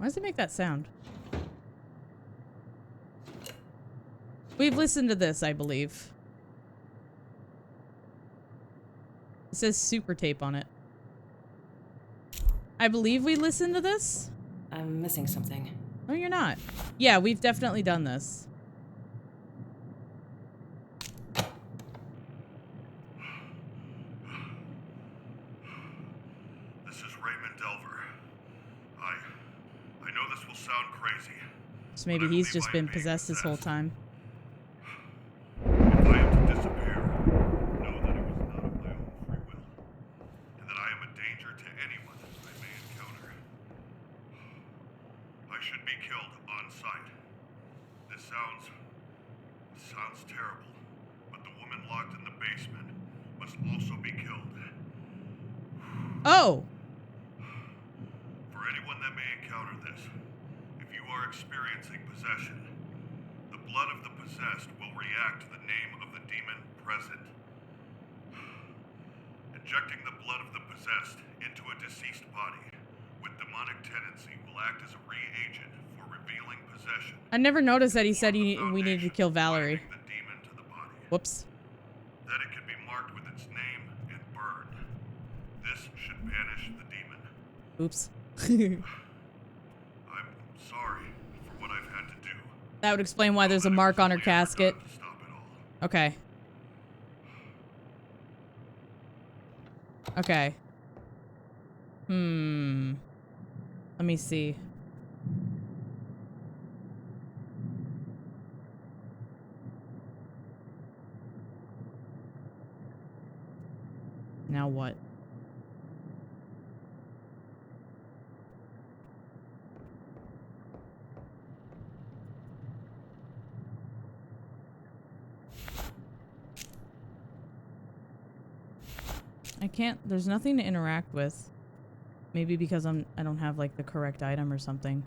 Why does it make that sound? We've listened to this, I believe. It says super tape on it. I believe we listened to this? I'm missing something. No, you're not. Yeah, we've definitely done this. This is Raymond Delver. I know this will sound crazy. So maybe he's just been possessed this whole time. If I am to disappear, know that it was not of my own free will, and that I am a danger to anyone I may encounter. I should be killed on sight. This sounds terrible, but the woman locked in the basement must also be killed. Oh! For anyone that may encounter this, if you are experiencing possession, the blood of the possessed will react to the name of the demon present. Injecting the blood of the possessed into a deceased body with demonic tendency will act as a reagent for revealing possession. I never noticed that he said we needed to kill Valerie. The demon to the body. Whoops. That it can be marked with its name and burned. This should banish the demon. Oops. I'm sorry for what I've had to do. That would explain why there's a mark on her casket. Stop it all. Okay. Okay. Let me see. Now what? I can't, there's nothing to interact with. Maybe because I don't have like the correct item or something.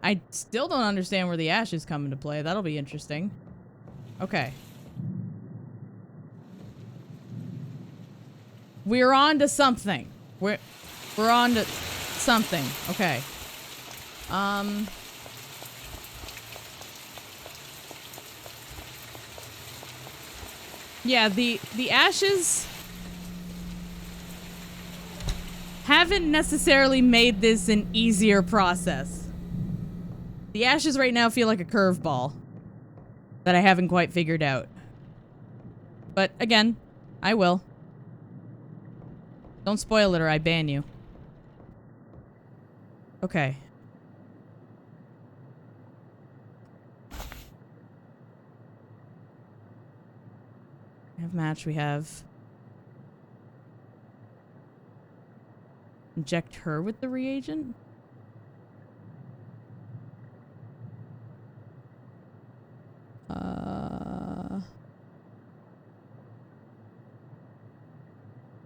I still don't understand where the ashes come into play. That'll be interesting. Okay. We're on to something. We're on to something. Okay. Yeah, the ashes haven't necessarily made this an easier process. The ashes right now feel like a curveball that I haven't quite figured out. But again, I will. Don't spoil it or I ban you. Okay. We have match, we have... Inject her with the reagent?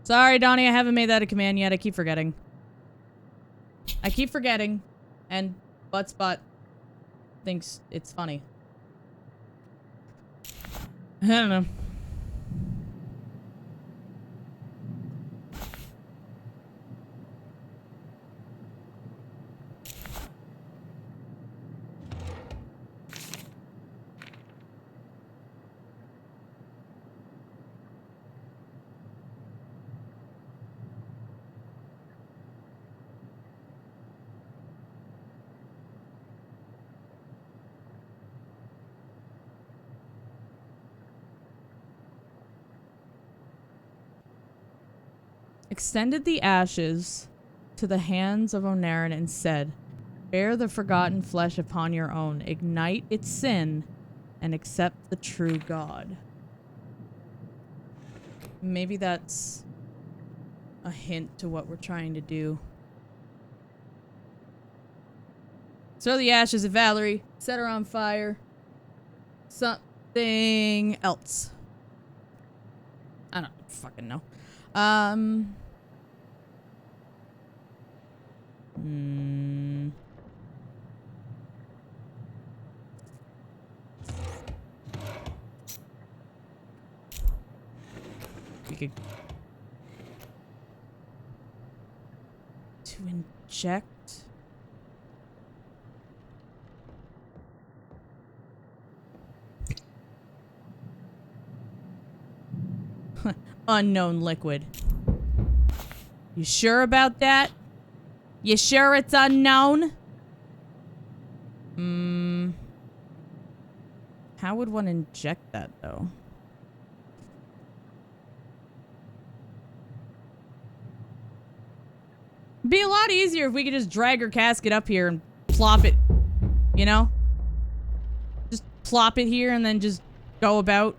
Sorry, Donnie, I haven't made that a command yet. I keep forgetting. And Buttspot thinks it's funny. I don't know. Extended the ashes to the hands of Onarin and said, "Bear the forgotten flesh upon your own, ignite its sin, and accept the true God." Maybe that's a hint to what we're trying to do. Throw the ashes at Valerie, set her on fire. Something else. I don't fucking know. We could... To inject. Unknown liquid. You sure about that? You sure it's unknown? How would one inject that, though? It'd be a lot easier if we could just drag her casket up here and plop it. You know? Just plop it here and then just go about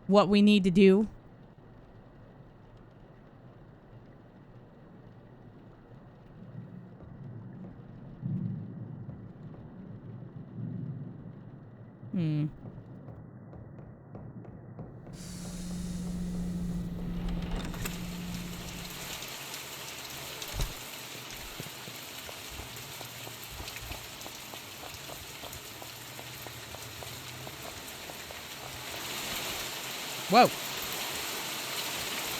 what we need to do. Whoa.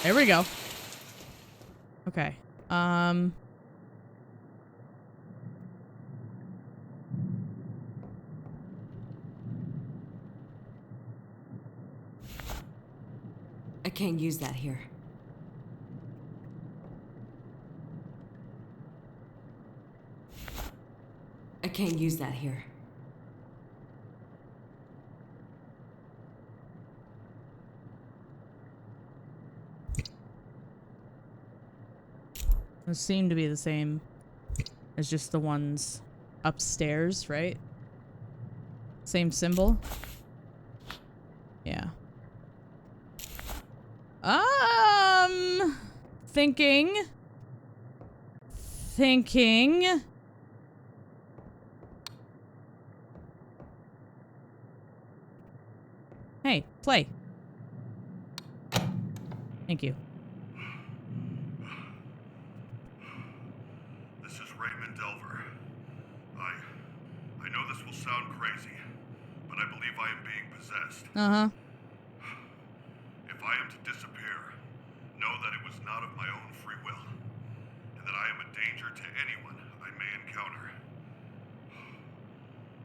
There we go. Okay. I can't use that here. I can't use that here. Those seem to be the same as just the ones upstairs, right? Same symbol? Yeah. Thinking. Hey, play. Thank you. This is Raymond Delver. I know this will sound crazy, but I believe I am being possessed. Uh-huh. If I am to disappear, know that it was not of my own free will, and that I am a danger to anyone I may encounter.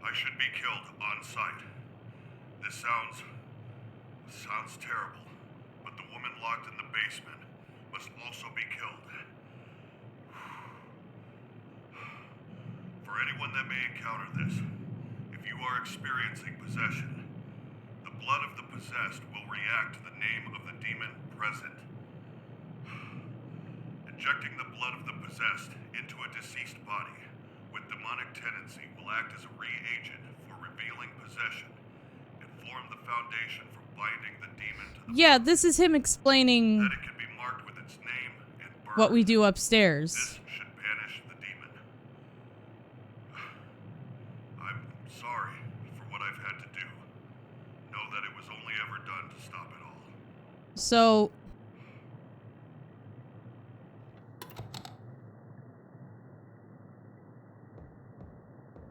I should be killed on sight. This sounds terrible, but the woman locked in the basement must also be killed. For anyone that may encounter this, if you are experiencing possession, the blood of the possessed will react to the name of the demon present. Injecting the blood of the possessed into a deceased body with demonic tendency will act as a reagent for revealing possession and form the foundation for binding the demon to the Yeah, this is him explaining that it can be marked with its name and birth. what we do upstairs. This should banish the demon. I'm sorry for what I've had to do. Know that it was only ever done to stop it all. So...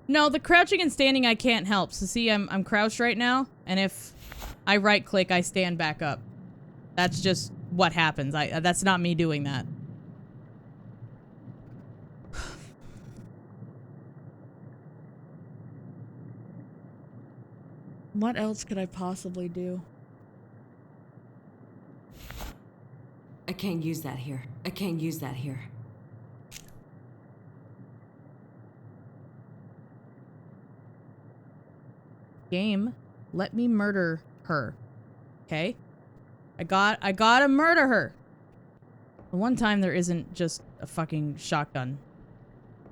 No, the crouching and standing I can't help. So see, I'm crouched right now, and if I right click, I stand back up. That's just what happens. That's not me doing that. What else could I possibly do? I can't use that here. I can't use that here. Game, let me murder her. Okay? I gotta murder her. The one time there isn't just a fucking shotgun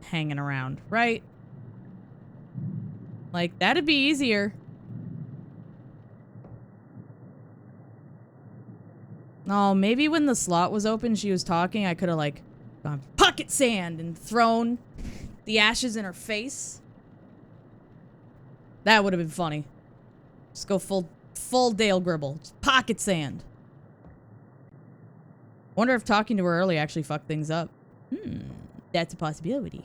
hanging around, right? Like, that'd be easier. Oh, maybe when the slot was open, she was talking, I could have, like, gone pocket sand and thrown the ashes in her face. That would have been funny. Just go full Dale Gribble. Just pocket sand. Wonder if talking to her early actually fucked things up. That's a possibility.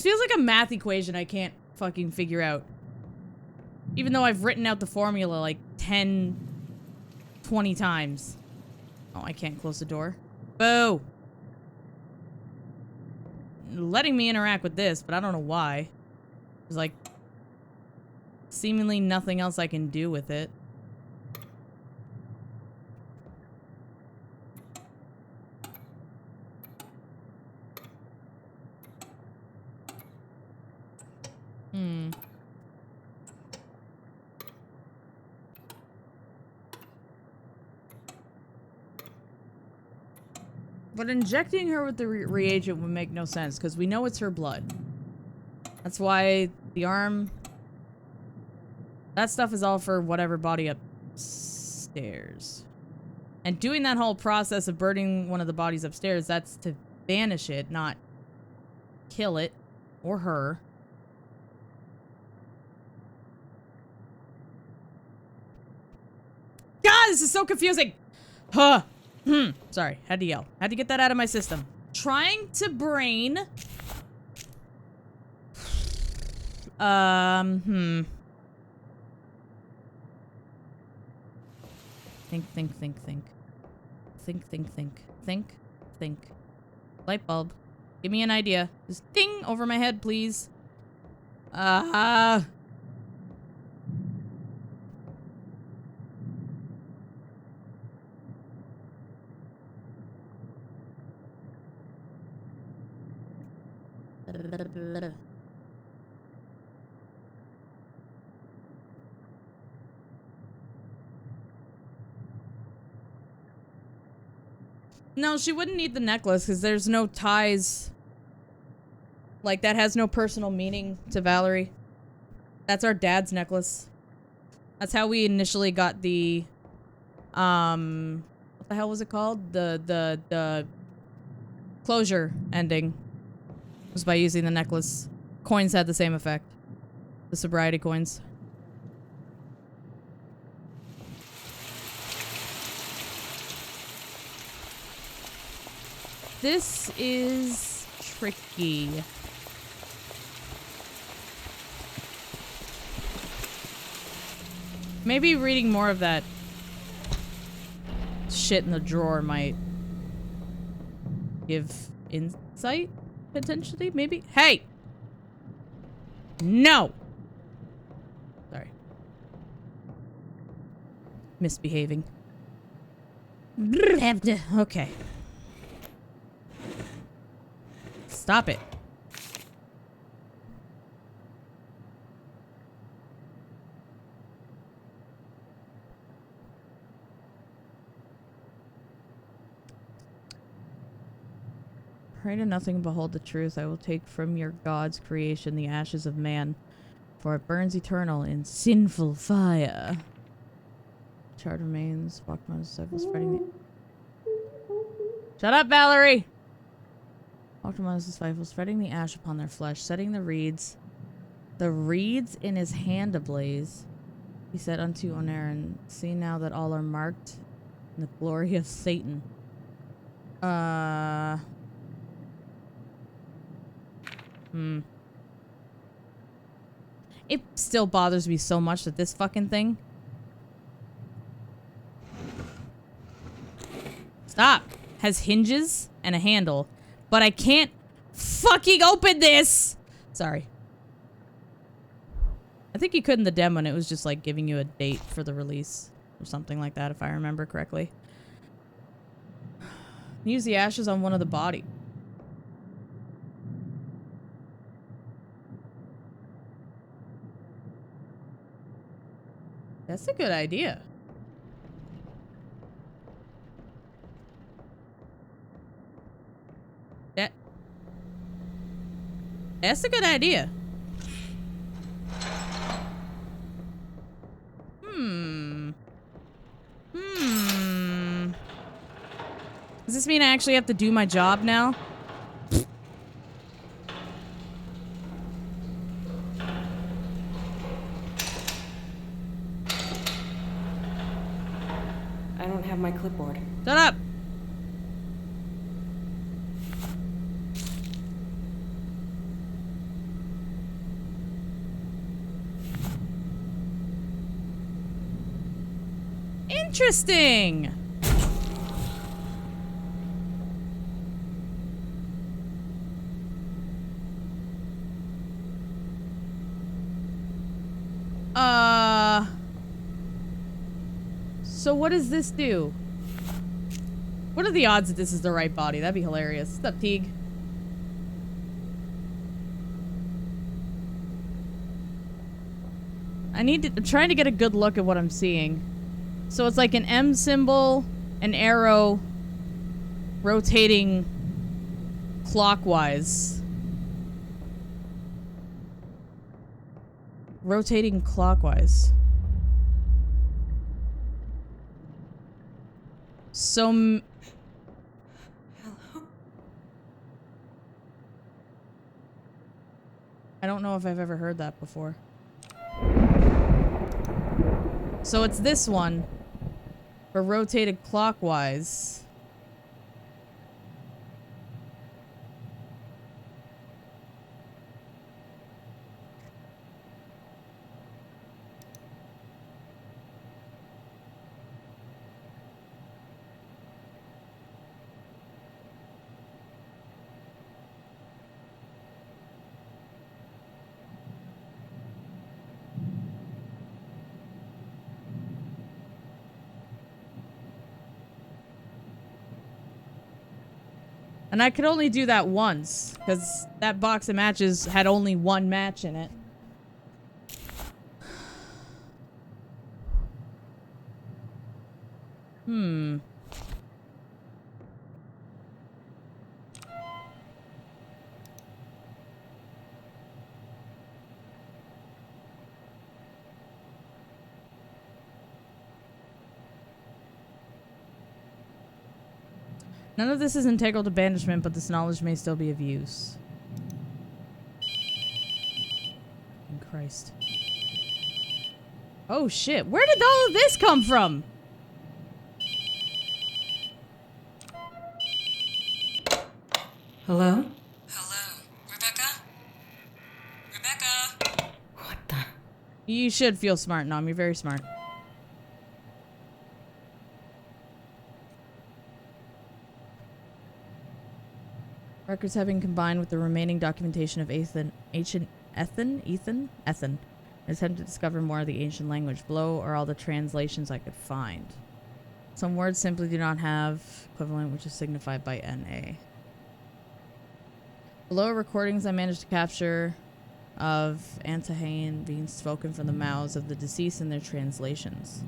feels like a math equation I can't fucking figure out. Even though I've written out the formula like 10, 20 times. Oh, I can't close the door. Boo! Letting me interact with this, but I don't know why. There's like seemingly nothing else I can do with it. But injecting her with the reagent would make no sense, because we know it's her blood. That's why the arm... That stuff is all for whatever body upstairs. And doing that whole process of burning one of the bodies upstairs, that's to banish it, not kill it. Or her. God, this is so confusing! Huh. Sorry, had to yell. Had to get that out of my system. Trying to brain... Think. Light bulb. Give me an idea. Just ding over my head, please. No, she wouldn't need the necklace because there's no ties. Like, that has no personal meaning to Valerie. That's our dad's necklace. That's how we initially got the, what the hell was it called? The closure ending. Was by using the necklace. Coins had the same effect. The sobriety coins. This is tricky. Maybe reading more of that shit in the drawer might give insight, potentially, maybe? Hey! No! Sorry. Misbehaving. Okay. Stop it. Pray to nothing, behold the truth. I will take from your God's creation the ashes of man, for it burns eternal in sinful fire. Charred remains, walked on disciples spreading the... Shut up, Valerie! Walked among his disciples, spreading the ash upon their flesh, setting the reeds in his hand ablaze. He said unto Onerin, see now that all are marked in the glory of Satan. It still bothers me so much that this fucking thing... Stop! Has hinges and a handle. But I can't fucking open this! Sorry. I think you could in the demo and it was just like giving you a date for the release. Or something like that, if I remember correctly. Use the ashes on one of the body. That's a good idea. That's a good idea. Does this mean I actually have to do my job now? I don't have my clipboard. Shut up! Interesting. So what does this do? What are the odds that this is the right body? That'd be hilarious. What's up, Teague? I'm trying to get a good look at what I'm seeing. So it's like an M symbol, an arrow, rotating clockwise. Rotating clockwise. So... Hello? I don't know if I've ever heard that before. So it's this one, but rotated clockwise. And I could only do that once, because that box of matches had only one match in it. Hmm. None of this is integral to banishment, but this knowledge may still be of use. Fucking Christ. Oh shit, where did all of this come from? Hello? Hello, Rebecca? Rebecca? What the? You should feel smart, Nom. You're very smart. Records have been combined with the remaining documentation of Ethan, an attempt to discover more of the ancient language. Below are all the translations I could find. Some words simply do not have equivalent, which is signified by NA. Below are recordings I managed to capture of Antahane being spoken from the mouths of the deceased in their translations.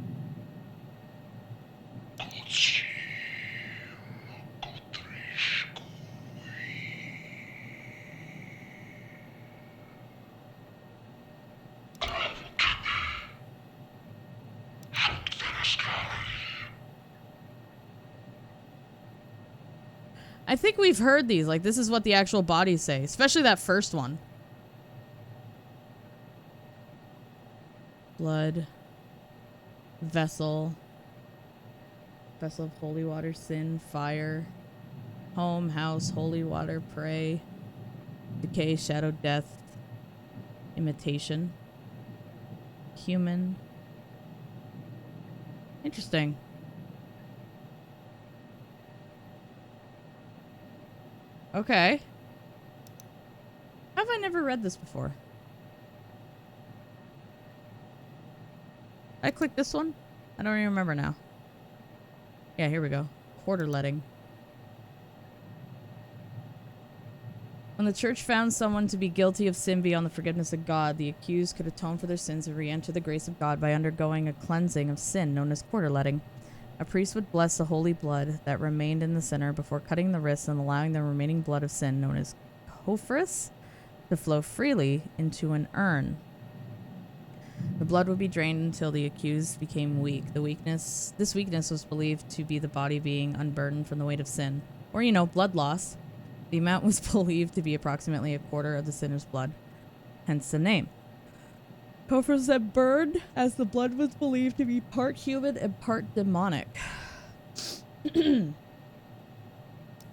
I think we've heard these. Like, this is what the actual bodies say. Especially that first one. Blood. Vessel. Vessel of holy water, sin, fire. Home, house, holy water, prey. Decay, shadow, death. Imitation. Human. Interesting. Okay. Have I never read this before? I clicked this one? I don't even remember now. Yeah, here we go. Quarter letting. When the church found someone to be guilty of sin beyond the forgiveness of God, the accused could atone for their sins and re-enter the grace of God by undergoing a cleansing of sin known as quarter letting. A priest would bless the holy blood that remained in the sinner before cutting the wrists and allowing the remaining blood of sin, known as kophrus, to flow freely into an urn. The blood would be drained until the accused became weak. This weakness was believed to be the body being unburdened from the weight of sin, or, you know, blood loss. The amount was believed to be approximately a quarter of the sinner's blood, hence the name. Kophrus said burned, as the blood was believed to be part human and part demonic.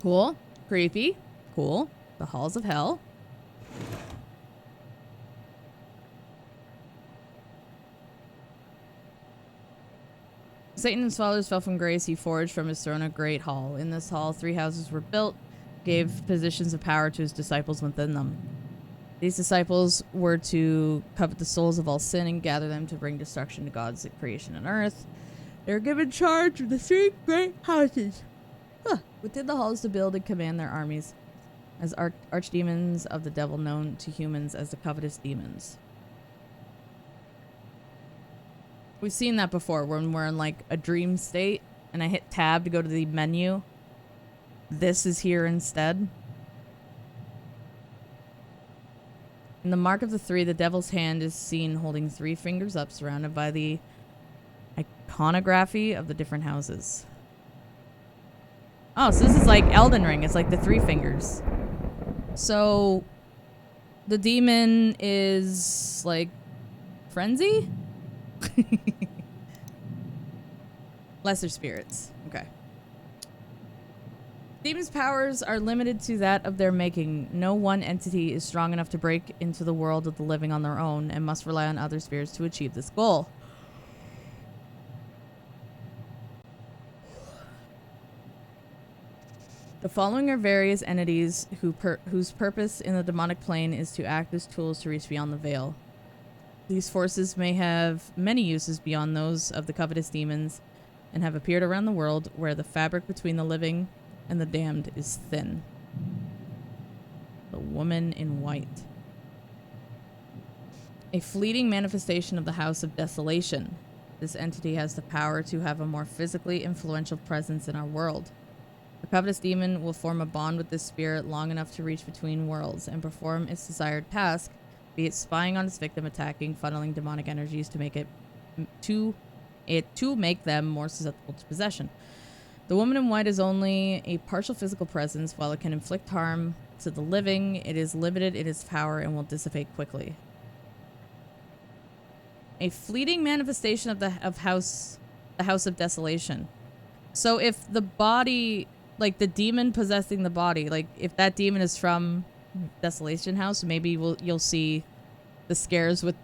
Cool. Creepy. Cool. The halls of hell. Satan and his followers fell from grace. He forged from his throne a great hall. In this hall, 3 houses were built, gave positions of power to his disciples within them. These disciples were to covet the souls of all sin and gather them to bring destruction to God's creation on earth. They were given charge of the 3 great houses within the halls to build and command their armies as archdemons of the devil, known to humans as the covetous demons. We've seen that before when we're in like a dream state and I hit tab to go to the menu. This is here instead. In the mark of the 3, the devil's hand is seen holding 3 fingers up, surrounded by the iconography of the different houses. Oh, so this is like Elden Ring. It's like the 3 fingers. So the demon is like frenzy? Lesser spirits. Okay. Demons' powers are limited to that of their making. No one entity is strong enough to break into the world of the living on their own and must rely on other spirits to achieve this goal. The following are various entities whose purpose in the demonic plane is to act as tools to reach beyond the veil. These forces may have many uses beyond those of the covetous demons and have appeared around the world where the fabric between the living and the damned is thin. The woman in white. A fleeting manifestation of the House of Desolation. This entity has the power to have a more physically influential presence in our world. The covetous demon will form a bond with this spirit long enough to reach between worlds and perform its desired task, be it spying on its victim, attacking, funneling demonic energies to make make them more susceptible to possession. The woman in white is only a partial physical presence. While it can inflict harm to the living, it is limited in its power and will dissipate quickly. A fleeting manifestation of the House of Desolation. So if the body, like the demon possessing the body, like if that demon is from Desolation House, maybe you'll see the scares with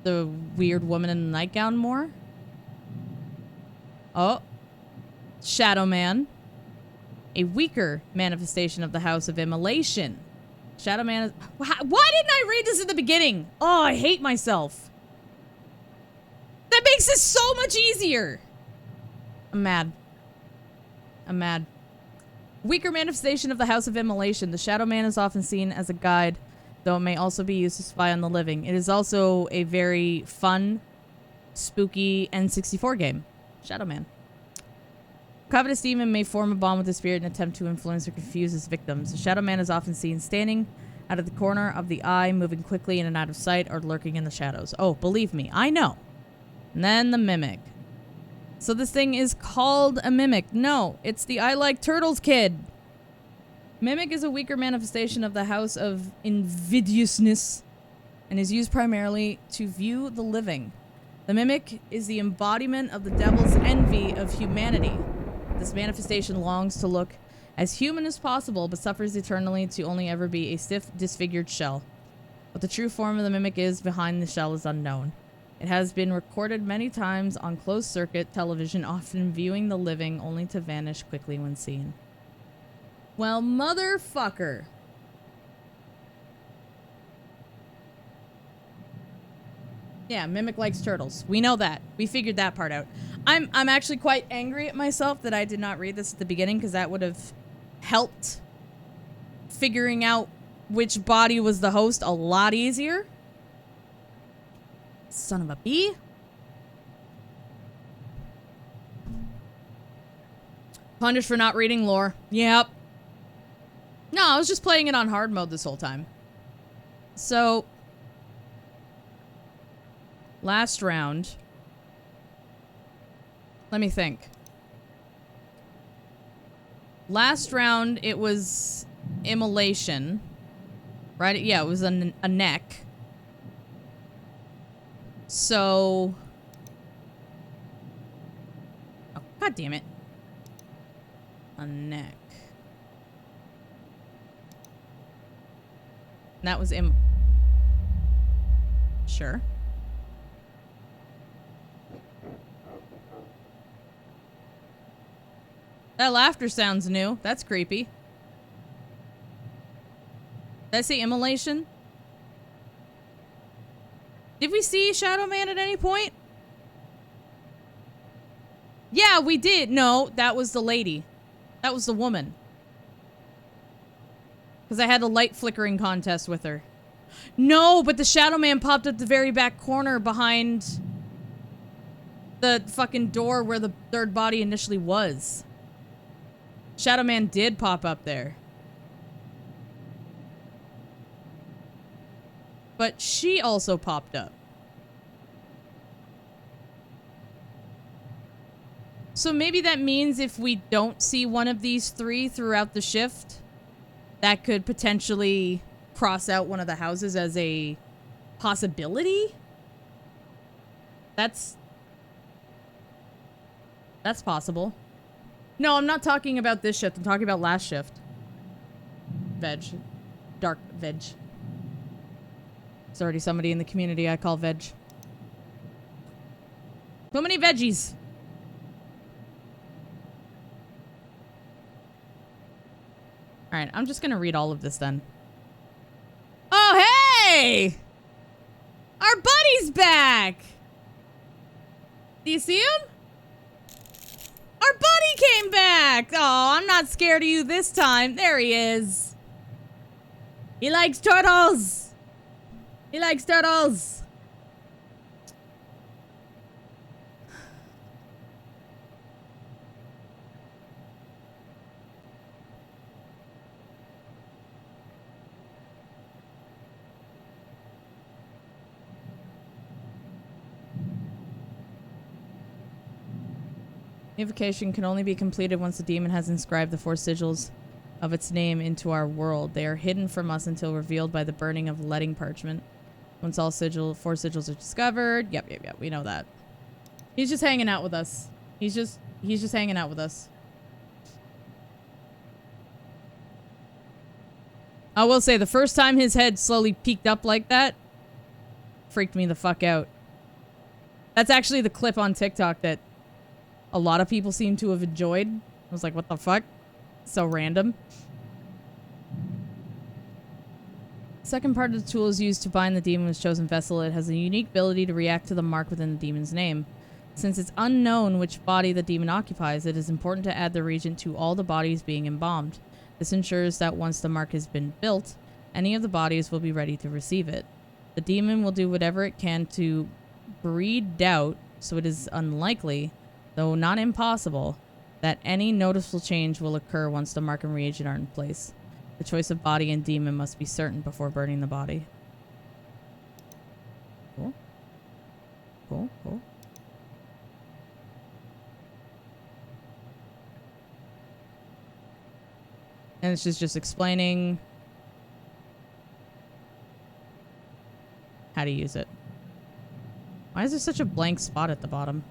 the weird woman in the nightgown more. Oh, Shadow Man. A weaker manifestation of the House of Immolation. Shadow Man is... Why didn't I read this at the beginning? Oh, I hate myself. That makes this so much easier. I'm mad. Weaker manifestation of the House of Immolation. The Shadow Man is often seen as a guide, though it may also be used to spy on the living. It is also a very fun, spooky N64 game. Shadow Man. Covetous demon may form a bond with the spirit and attempt to influence or confuse his victims. The Shadow Man is often seen standing out of the corner of the eye, moving quickly in and out of sight, or lurking in the shadows. Oh, believe me, I know. And then the Mimic. So this thing is called a Mimic. No, it's the I Like Turtles kid. Mimic is a weaker manifestation of the House of Invidiousness and is used primarily to view the living. The Mimic is the embodiment of the devil's envy of humanity. This manifestation longs to look as human as possible, but suffers eternally to only ever be a stiff, disfigured shell. What the true form of the Mimic is behind the shell is unknown. It has been recorded many times on closed-circuit television, often viewing the living only to vanish quickly when seen. Well, motherfucker. Yeah, Mimic likes turtles. We know that. We figured that part out. I'm actually quite angry at myself that I did not read this at the beginning, because that would have helped figuring out which body was the host a lot easier. Son of a bee. Punished for not reading lore. Yep. No, I was just playing it on hard mode this whole time. So, last round. Let me think. Last round, it was immolation. Right? Yeah, it was a neck. So... Oh, God damn it. A neck. That was Sure. That laughter sounds new. That's creepy. Did I say immolation? Did we see Shadow Man at any point? Yeah, we did. No, that was the lady. That was the woman. Because I had a light flickering contest with her. No, but the Shadow Man popped up the very back corner behind the fucking door where the third body initially was. Shadow Man did pop up there. But she also popped up. So maybe that means if we don't see one of these three throughout the shift, that could potentially cross out one of the houses as a possibility? That's possible. No, I'm not talking about this shift. I'm talking about last shift. Veg. Dark veg. There's already somebody in the community I call veg. So many veggies. Alright, I'm just gonna read all of this then. Oh, hey! Our buddy's back! Do you see him? Our buddy came back! Oh, I'm not scared of you this time. There he is. He likes turtles! He likes turtles! Invocation can only be completed once the demon has inscribed the 4 sigils of its name into our world. They are hidden from us until revealed by the burning of leading parchment. Once all 4 sigils are discovered. Yep, we know that. He's just hanging out with us. He's just hanging out with us. I will say, the first time his head slowly peeked up like that freaked me the fuck out. That's actually the clip on TikTok that a lot of people seem to have enjoyed. I was like, what the fuck? So random. Second part of the tool is used to bind the demon with chosen vessel. It has a unique ability to react to the mark within the demon's name. Since it's unknown which body the demon occupies, it is important to add the reagent to all the bodies being embalmed. This ensures that once the mark has been built, any of the bodies will be ready to receive it. The demon will do whatever it can to breed doubt, so it is unlikely, though not impossible, that any noticeable change will occur once the mark and reagent are in place. The choice of body and demon must be certain before burning the body. Cool. Cool, cool. And this is just explaining how to use it. Why is there such a blank spot at the bottom?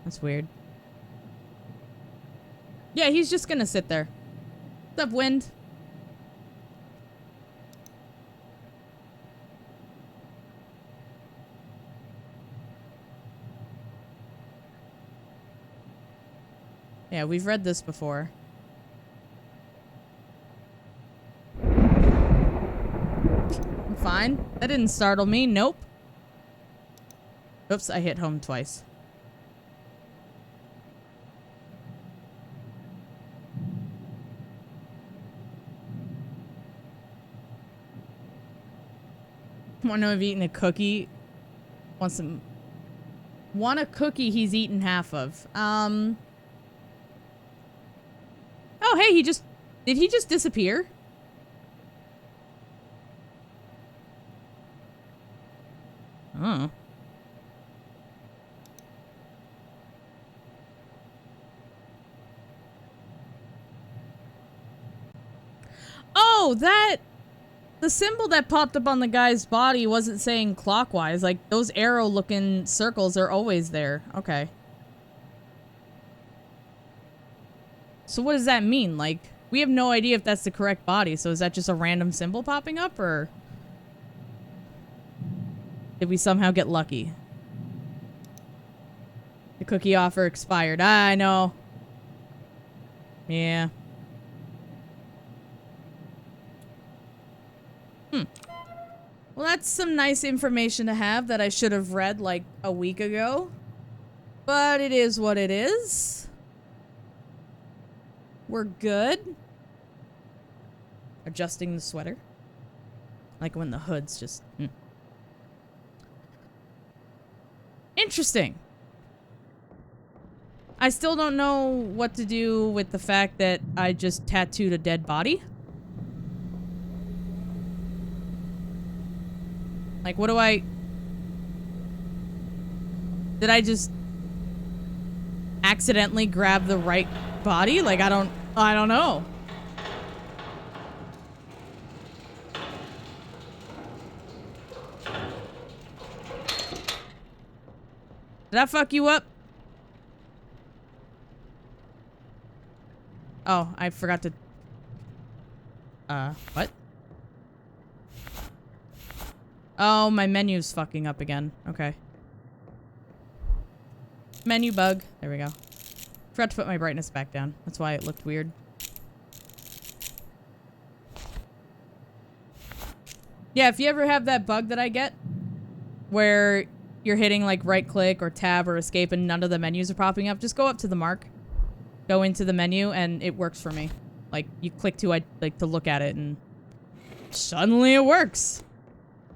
That's weird. Yeah, he's just gonna sit there. What's up, Wind? Yeah, we've read this before. I'm fine. That didn't startle me. Nope. Oops, I hit home twice. Want to know if I've eaten a cookie? Want a cookie he's eaten half of. Oh, hey, did he just disappear? Oh. Oh, the symbol that popped up on the guy's body wasn't saying clockwise. Like, those arrow-looking circles are always there. Okay. So what does that mean? Like, we have no idea if that's the correct body, so is that just a random symbol popping up, or did we somehow get lucky? The cookie offer expired. I know. Yeah. Well, that's some nice information to have that I should have read like a week ago. But it is what it is. We're good. Adjusting the sweater. Like when the hood's just... Interesting. I still don't know what to do with the fact that I just tattooed a dead body. Like, what do I... Did I just accidentally grab the right body? Like, I don't know. Did that fuck you up? Oh, I forgot to... what? Oh, my menu's fucking up again. Okay. Menu bug. There we go. Forgot to put my brightness back down. That's why it looked weird. Yeah, if you ever have that bug that I get, where you're hitting like right click or tab or escape and none of the menus are popping up, just go up to the mark, go into the menu, and it works for me. Like, you click to to look at it, and suddenly it works.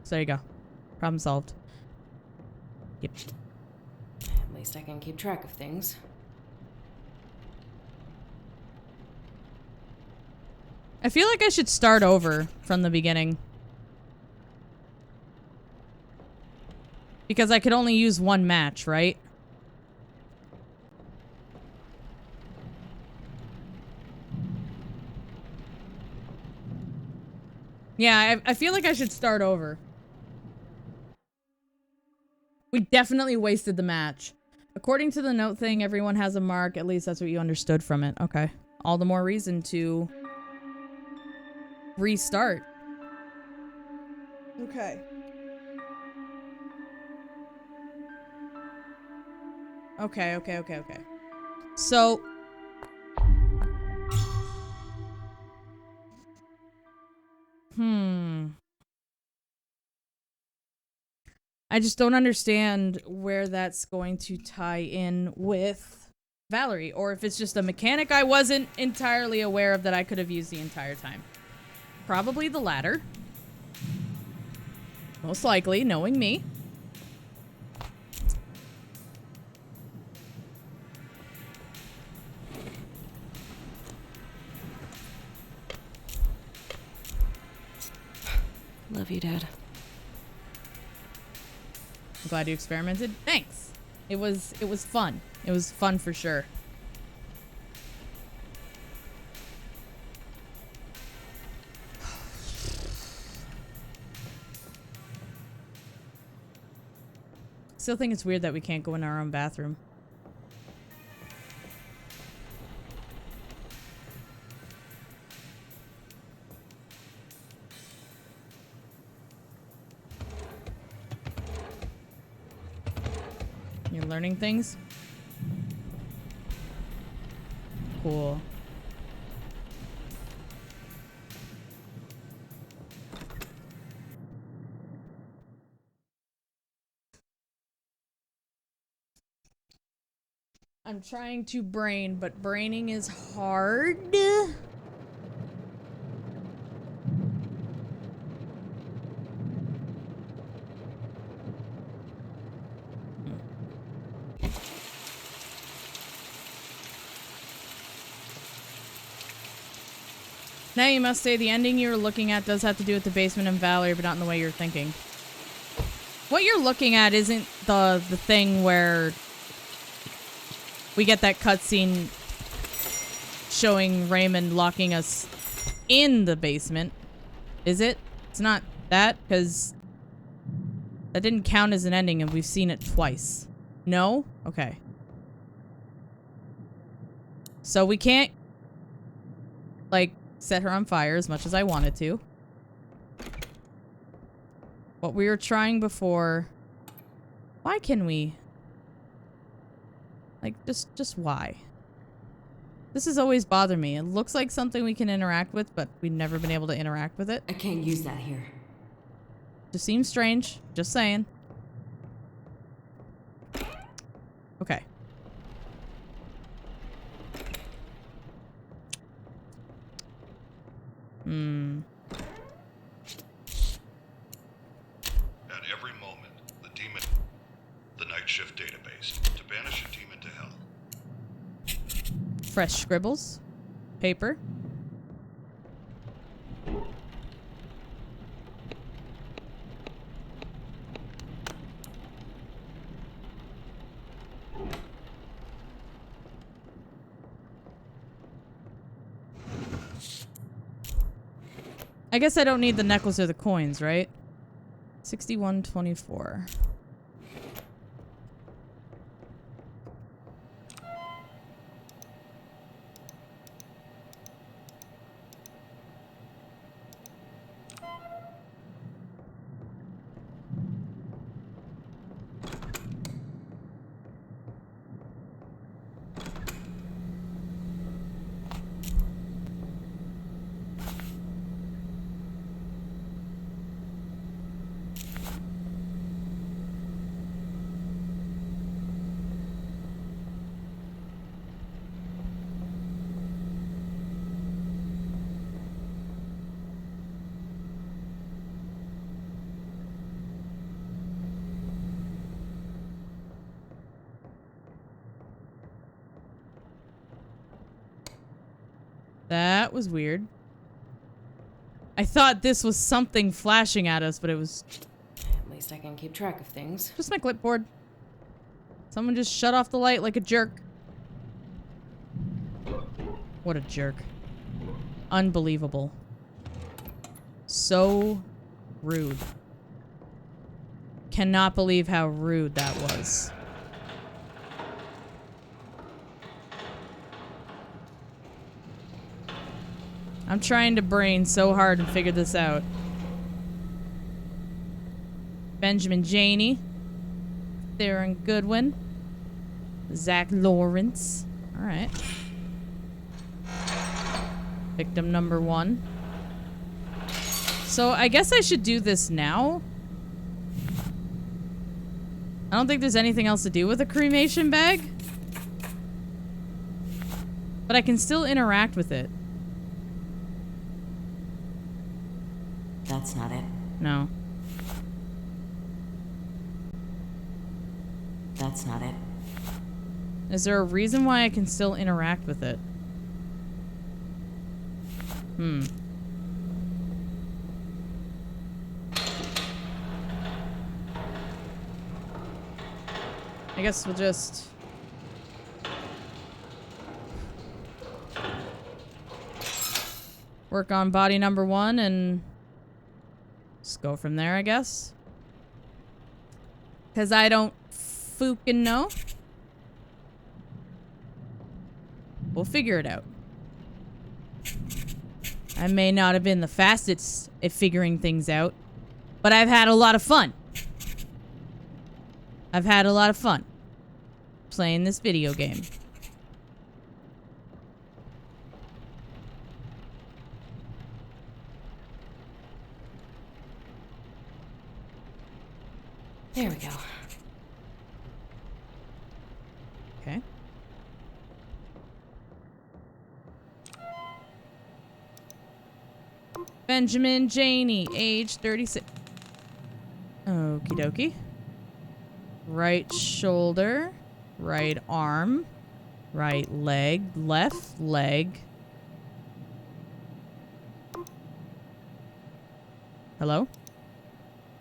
So there you go. Problem solved. Yep. At least I can keep track of things. I feel like I should start over from the beginning. Because I could only use one match, right? Yeah, I feel like I should start over. We definitely wasted the match. According to the note thing, everyone has a mark. At least that's what you understood from it. Okay. All the more reason to restart. Okay. Okay. So... I just don't understand where that's going to tie in with Valerie, or if it's just a mechanic I wasn't entirely aware of that I could have used the entire time. Probably the latter. Most likely, knowing me. Love you, Dad. I'm glad you experimented. Thanks. It was fun. It was fun for sure. Still think it's weird that we can't go in our own bathroom. You're learning things? Cool. I'm trying to brain, but braining is hard. Now you must say the ending you're looking at does have to do with the basement and Valerie, but not in the way you're thinking. What you're looking at isn't the thing where we get that cutscene showing Raymond locking us in the basement. Is it? It's not that, because that didn't count as an ending and we've seen it twice. No? Okay. So we can't, like, set her on fire as much as I wanted to. What we were trying before... Why can we... Like, just why? This has always bothered me. It looks like something we can interact with, but we've never been able to interact with it. I can't use that here. Just seems strange. Just saying. Okay. At every moment, the night shift database, to banish a demon to hell. Fresh scribbles. Paper. I guess I don't need the necklace or the coins, right? 6124. That was weird. I thought this was something flashing at us, but it was At least I can keep track of things. just my clipboard. Someone just shut off the light like a jerk. What a jerk. Unbelievable. So rude. Cannot believe how rude that was. I'm trying to brain so hard and figure this out. Benjamin Janey. Theron Goodwin. Zach Lawrence. Alright. Victim number 1. So I guess I should do this now. I don't think there's anything else to do with a cremation bag. But I can still interact with it. That's not it. No. That's not it. Is there a reason why I can still interact with it? I guess we'll just... work on body number 1 and... just go from there, I guess. Because I don't fucking know. We'll figure it out. I may not have been the fastest at figuring things out, but I've had a lot of fun. I've had a lot of fun playing this video game. There we go. Okay. Benjamin Janey, age 36. Okie dokie. Right shoulder, right arm, right leg, left leg. Hello?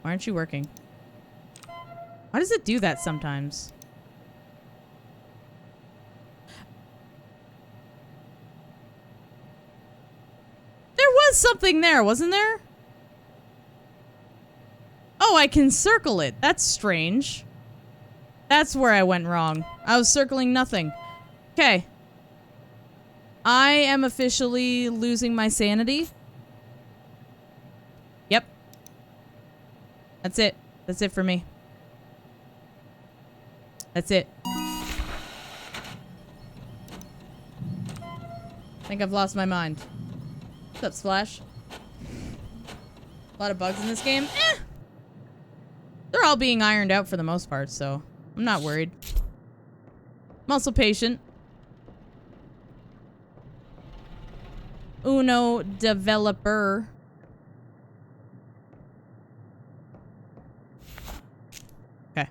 Why aren't you working? Why does it do that sometimes? There was something there, wasn't there? Oh, I can circle it. That's strange. That's where I went wrong. I was circling nothing. Okay. I am officially losing my sanity. Yep. That's it. That's it for me. That's it. I think I've lost my mind. What's up, Splash? A lot of bugs in this game? Eh! They're all being ironed out for the most part, so I'm not worried. I'm also patient. Uno developer. Okay.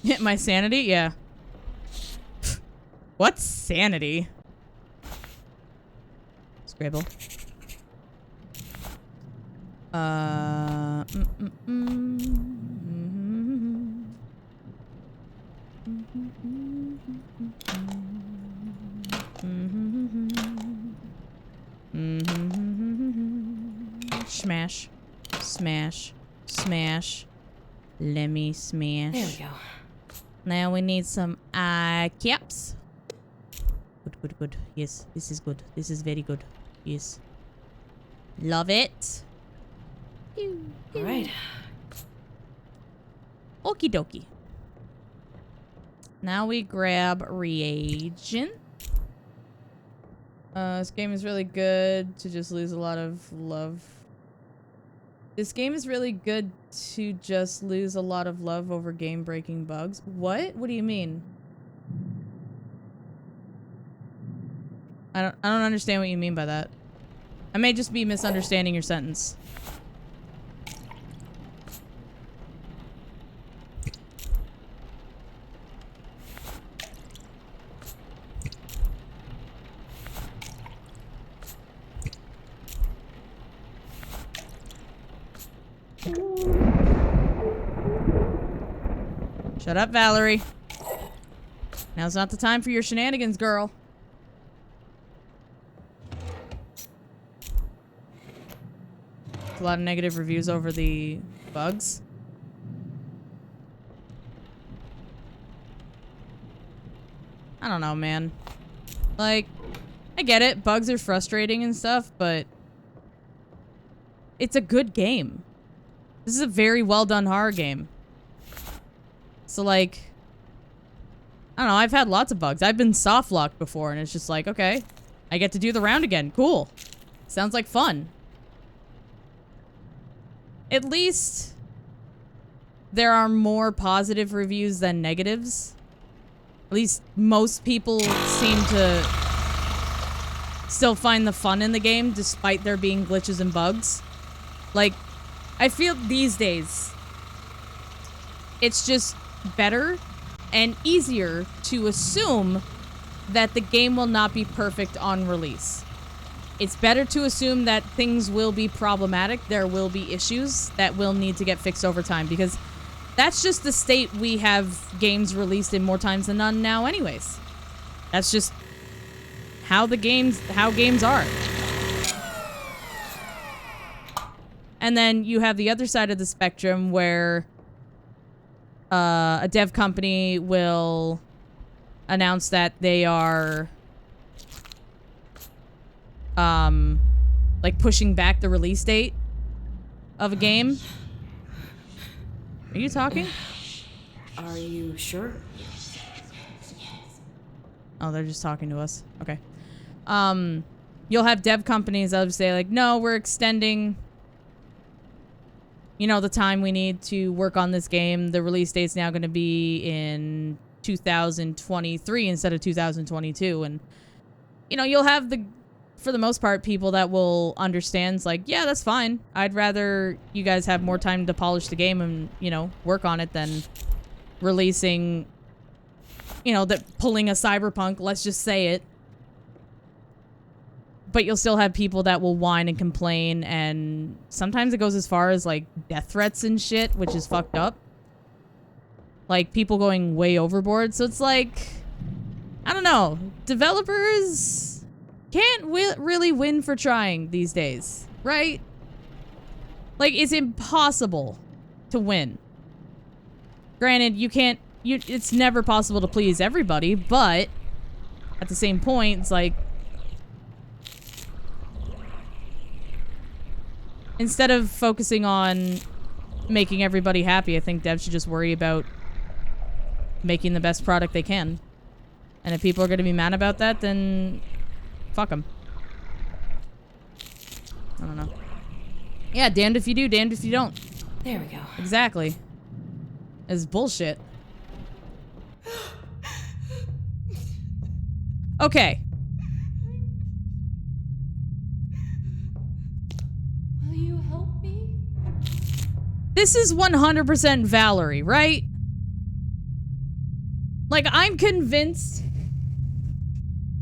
Hit my sanity? Yeah. What's sanity? Scribble. Smash. Smash. Smash. Let me smash. There we go. Now we need some eye caps. Good, good, good. Yes, this is good. This is very good. Yes. Love it. All right. Okie dokie. Now we grab reagent. This game is really good to just lose a lot of love. This game is really good to just lose a lot of love over game-breaking bugs. What? What do you mean? I don't understand what you mean by that. I may just be misunderstanding your sentence. Shut up, Valerie. Now's not the time for your shenanigans, girl. A lot of negative reviews over the bugs. I don't know, man. Like, I get it. Bugs are frustrating and stuff, but it's a good game. This is a very well done horror game. So, like, I don't know. I've had lots of bugs. I've been soft locked before, and it's just like, okay, I get to do the round again. Cool. Sounds like fun. At least there are more positive reviews than negatives. At least most people seem to still find the fun in the game despite there being glitches and bugs. Like, I feel these days it's just better and easier to assume that the game will not be perfect on release. It's better to assume that things will be problematic. There will be issues that will need to get fixed over time, because that's just the state we have games released in more times than none now anyways. That's just how games are. And then you have the other side of the spectrum where a dev company will announce that they are like pushing back the release date of a game. Are you talking? Are you sure? Oh, they're just talking to us. Okay. You'll have dev companies that'll say like, no, we're extending, you know, the time we need to work on this game. The release date's now going to be in 2023 instead of 2022. And, you know, you'll have for the most part, people that will understand. It's like, yeah, that's fine. I'd rather you guys have more time to polish the game and, you know, work on it than releasing, you know, pulling a Cyberpunk, let's just say it. But you'll still have people that will whine and complain, and sometimes it goes as far as, like, death threats and shit, which is fucked up. Like, people going way overboard. So it's like, I don't know. Developers can't really win for trying these days, right? Like, it's impossible to win. Granted, it's never possible to please everybody, but at the same point, it's like, instead of focusing on making everybody happy, I think devs should just worry about making the best product they can. And if people are going to be mad about that, then fuck them. I don't know. Yeah, damned if you do, damned if you don't. There we go. Exactly. It's bullshit. Okay. Will you help me? This is 100% Valerie, right? Like, I'm convinced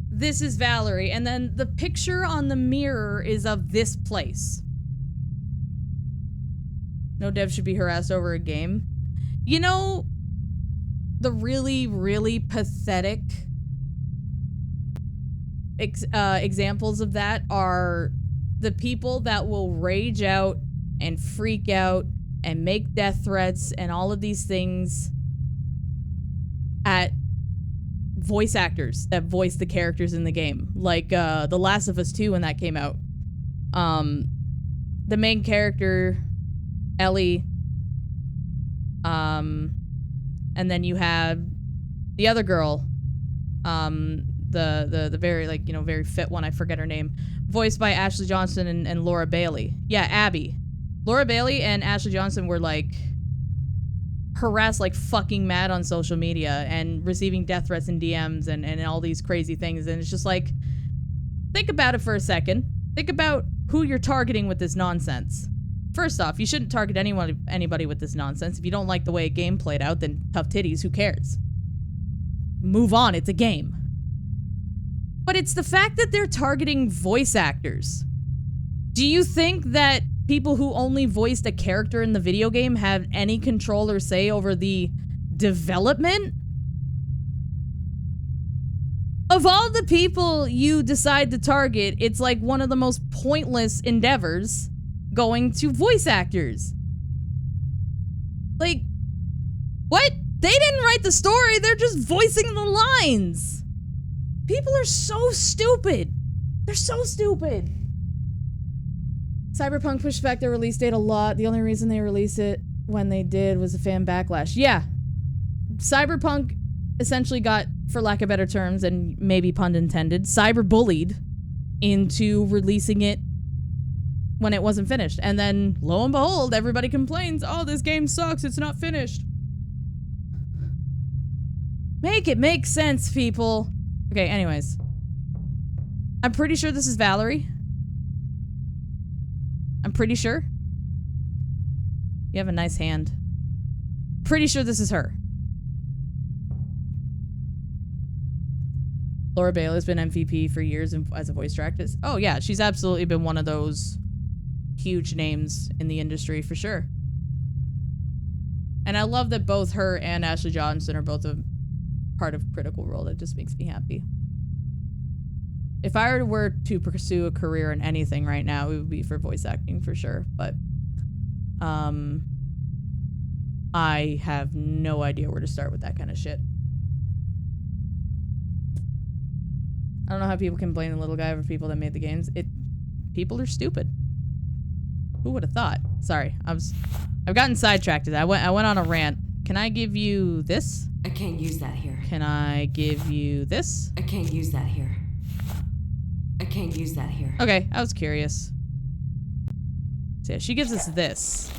this is Valerie, and then the picture on the mirror is of this place. No dev should be harassed over a game. You know, the really, really pathetic examples of that are the people that will rage out and freak out and make death threats and all of these things at voice actors that voice the characters in the game. Like, The Last of Us 2 when that came out. The main character, Ellie, and then you have the other girl, the very, like, you know, very fit one, I forget her name, voiced by Ashley Johnson and Laura Bailey. Yeah, Abby. Laura Bailey and Ashley Johnson were, like, harassed like fucking mad on social media and receiving death threats in DMs and all these crazy things. And it's just like, think about it for a second. Think about who you're targeting with this nonsense. First off, you shouldn't target anybody with this nonsense. If you don't like the way a game played out, then tough titties, who cares? Move on, it's a game. But it's the fact that they're targeting voice actors. Do you think that people who only voiced a character in the video game have any control or say over the development? Of all the people you decide to target, it's like one of the most pointless endeavors going to voice actors. Like, what? They didn't write the story, they're just voicing the lines. People are so stupid. They're so stupid. Cyberpunk pushed back their release date a lot. The only reason they released it when they did was a fan backlash. Yeah. Cyberpunk essentially got, for lack of better terms, and maybe pun intended, cyberbullied into releasing it when it wasn't finished. And then, lo and behold, everybody complains, oh, this game sucks, it's not finished. Make it make sense, people. Okay, anyways. I'm pretty sure this is Valerie. I'm pretty sure. You have a nice hand. Pretty sure this is her. Laura Bailey's been MVP for years as a voice actress. Oh yeah, she's absolutely been one of those huge names in the industry for sure. And I love that both her and Ashley Johnson are both a part of Critical Role. That just makes me happy. If I were to pursue a career in anything right now, it would be for voice acting for sure. But I have no idea where to start with that kind of shit. I don't know how people can blame the little guy over people that made the games. People are stupid. Who would have thought? Sorry, I've gotten sidetracked. I went on a rant. Can I give you this? I can't use that here. Can I give you this? I can't use that here. I can't use that here. Okay, I was curious. So yeah, she gives us this.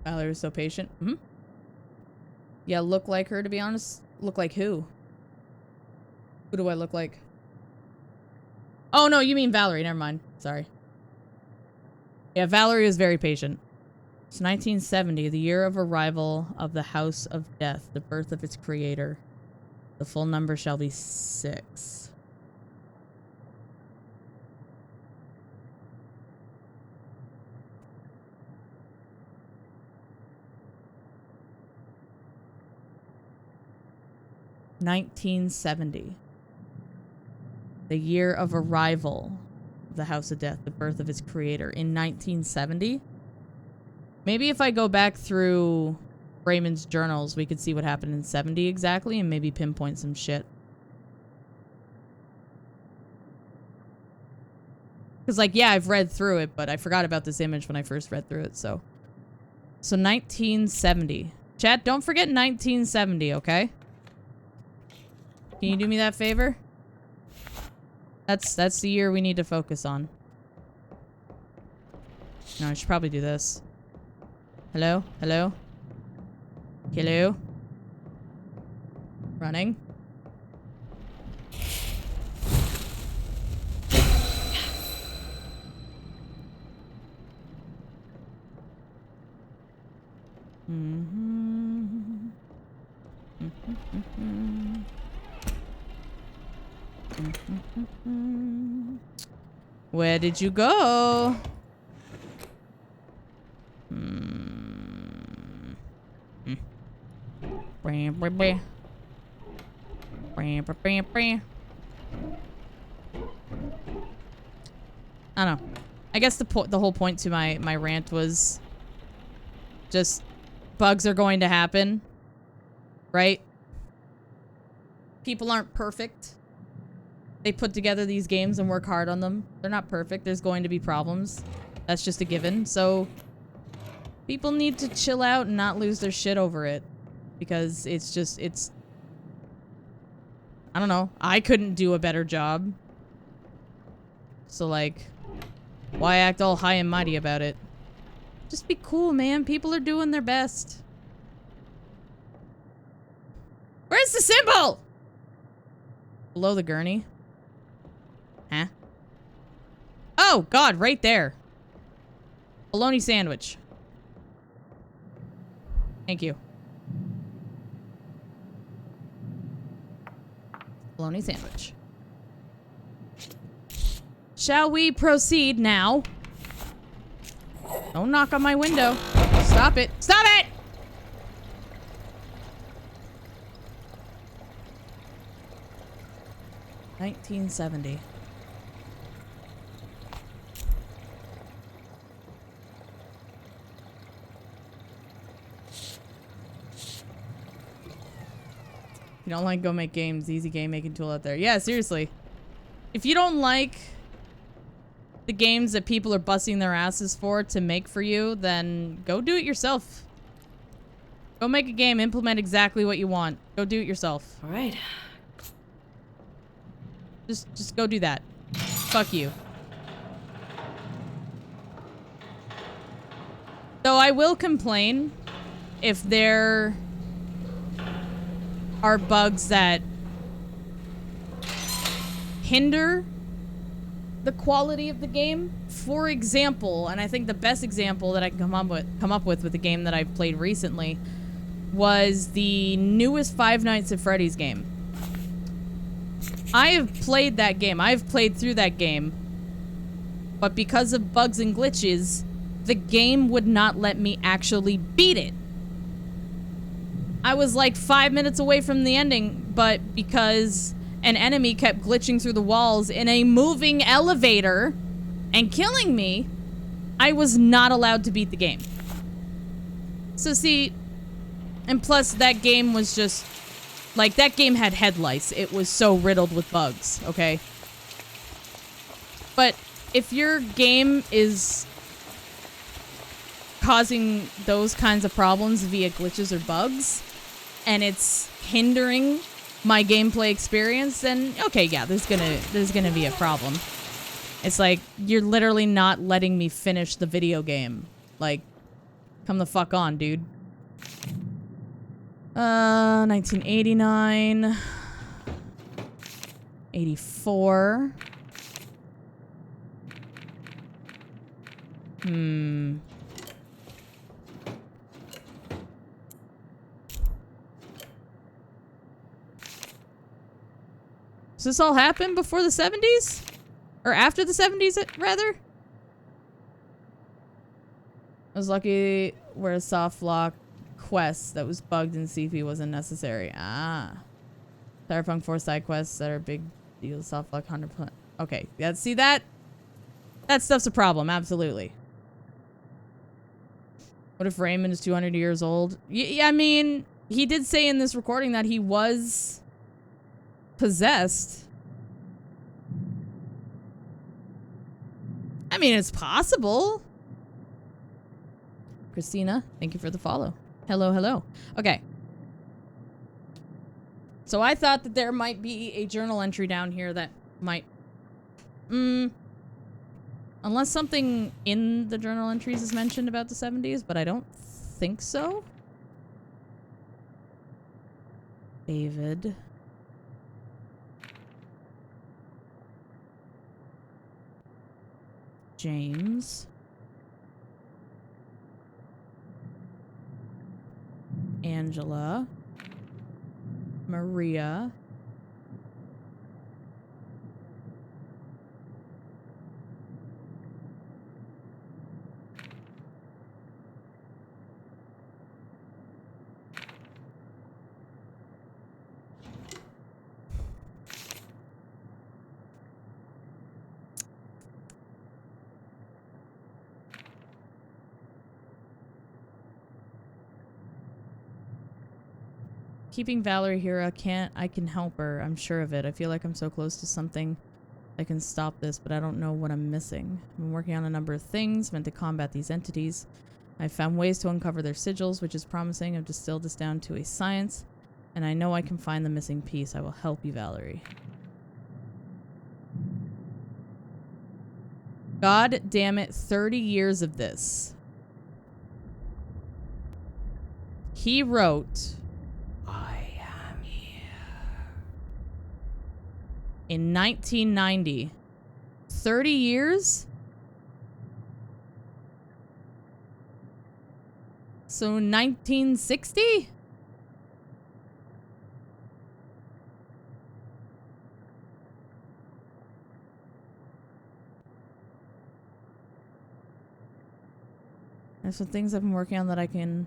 Valerie was so patient. Mm-hmm. Yeah, look like her, to be honest. Look like who? Who do I look like? Oh, no, you mean Valerie. Never mind. Sorry. Yeah, Valerie is very patient. It's 1970, the year of arrival of the House of Death, the birth of its creator. The full number shall be 6. (1970). The year of arrival of the House of Death, the birth of its creator. In 1970? Maybe if I go back through Raymond's journals, we could see what happened in 70 exactly and maybe pinpoint some shit. Because, like, yeah, I've read through it, but I forgot about this image when I first read through it, so. So 1970. Chat, don't forget 1970, okay? Can you do me that favor? That's the year we need to focus on. No, I should probably do this. Hello? Hello? Hello? Running. Where did you go? I don't know. I guess the whole point to my rant was just bugs are going to happen, right? People aren't perfect. They put together these games and work hard on them. They're not perfect. There's going to be problems. That's just a given. So people need to chill out and not lose their shit over it. Because it's... I don't know. I couldn't do a better job. So, like, why act all high and mighty about it? Just be cool, man. People are doing their best. Where's the symbol? Below the gurney. Huh? Oh, God, right there. Bologna sandwich. Thank you. Bologna sandwich. Shall we proceed now? Don't knock on my window. Stop it. Stop it! $19.70. You don't like Go Make Games, easy game making tool out there. Yeah, seriously. If you don't like the games that people are busting their asses for to make for you, then go do it yourself. Go make a game, implement exactly what you want. Go do it yourself. All right. Just go do that. Fuck you. Though I will complain if there are bugs that hinder the quality of the game. For example, and I think the best example that I can come up with the game that I've played recently was the newest Five Nights at Freddy's game. I have played that game. I've played through that game. But because of bugs and glitches, the game would not let me actually beat it. I was like 5 minutes away from the ending, but because an enemy kept glitching through the walls in a moving elevator and killing me, I was not allowed to beat the game. So see, and plus that game was just, like, that game had headlights. It was so riddled with bugs, okay? But if your game is causing those kinds of problems via glitches or bugs, and it's hindering my gameplay experience, then okay, yeah, there's gonna be a problem. It's like, you're literally not letting me finish the video game. Like, come the fuck on, dude. 1989. 84. Does this all happen before the 70s? Or after the 70s, rather? I was lucky where a soft lock quest that was bugged in CP wasn't necessary. Ah. Cyberpunk 4 side quests that are big deal. Soft lock 100%. Okay. Yeah, see that? That stuff's a problem. Absolutely. What if Raymond is 200 years old? Yeah, I mean, he did say in this recording that he was possessed. I mean, it's possible. Christina, thank you for the follow. Hello, hello. Okay. So I thought that there might be a journal entry down here that might... unless something in the journal entries is mentioned about the 70s, but I don't think so. David. James. Angela. Maria. Keeping Valerie here, I can help her. I'm sure of it. I feel like I'm so close to something that can stop this, but I don't know what I'm missing. I've been working on a number of things meant to combat these entities. I've found ways to uncover their sigils, which is promising. I've distilled this down to a science, and I know I can find the missing piece. I will help you, Valerie. God damn it, 30 years of this. He wrote... in 1990. 30 years? So 1960? There's some things I've been working on that I'm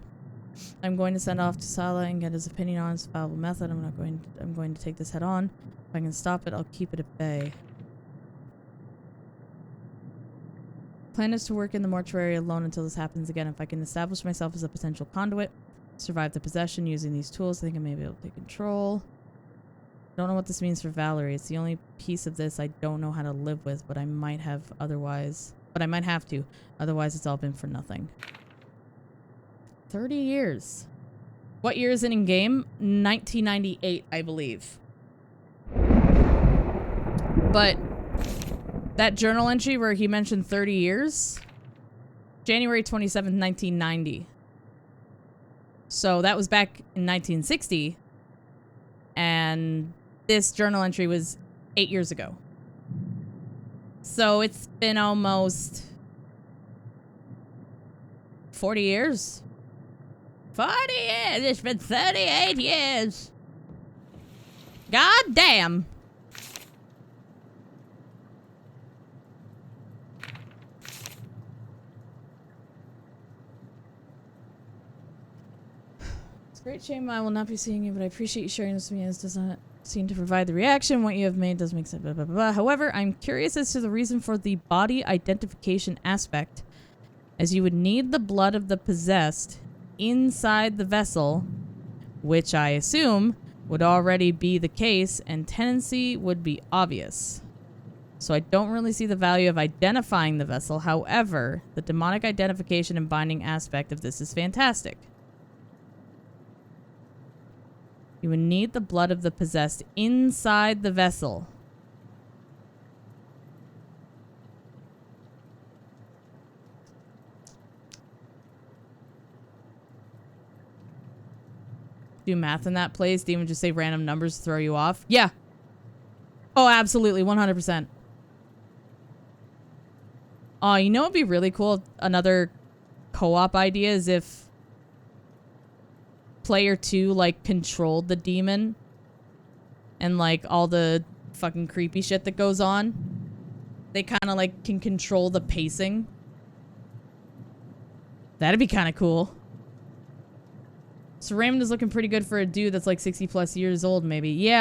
going to send off to Sala and get his opinion on its viable method. I'm going to take this head on. If I can stop it, I'll keep it at bay. Plan is to work in the mortuary alone until this happens again. If I can establish myself as a potential conduit, survive the possession using these tools, I think I may be able to take control. Don't know what this means for Valerie. It's the only piece of this I don't know how to live with, but I might have otherwise. But I might have to. Otherwise, it's all been for nothing. 30 years. What year is it in game? 1998, I believe. But that journal entry where he mentioned 30 years, January 27th, 1990. So that was back in 1960. And this journal entry was 8 years ago. So it's been almost 40 years. 40 years. It's been 38 years. God damn. It's a great shame I will not be seeing you, but I appreciate you sharing this with me, as does not seem to provide the reaction. What you have made does make sense. Blah, blah, blah, blah. However, I'm curious as to the reason for the body identification aspect, as you would need the blood of the possessed inside the vessel, which I assume would already be the case, and tenancy would be obvious. So I don't really see the value of identifying the vessel. However, the demonic identification and binding aspect of this is fantastic. You would need the blood of the possessed inside the vessel. Do math in that place? Do you even just say random numbers to throw you off? Yeah. Oh, absolutely. 100%. Oh, you know what'd be really cool? Another co-op idea is if player 2, like, controlled the demon and, like, all the fucking creepy shit that goes on. They kind of, like, can control the pacing. That'd be kind of cool. So Raymond is looking pretty good for a dude that's like 60 plus years old, maybe. Yeah,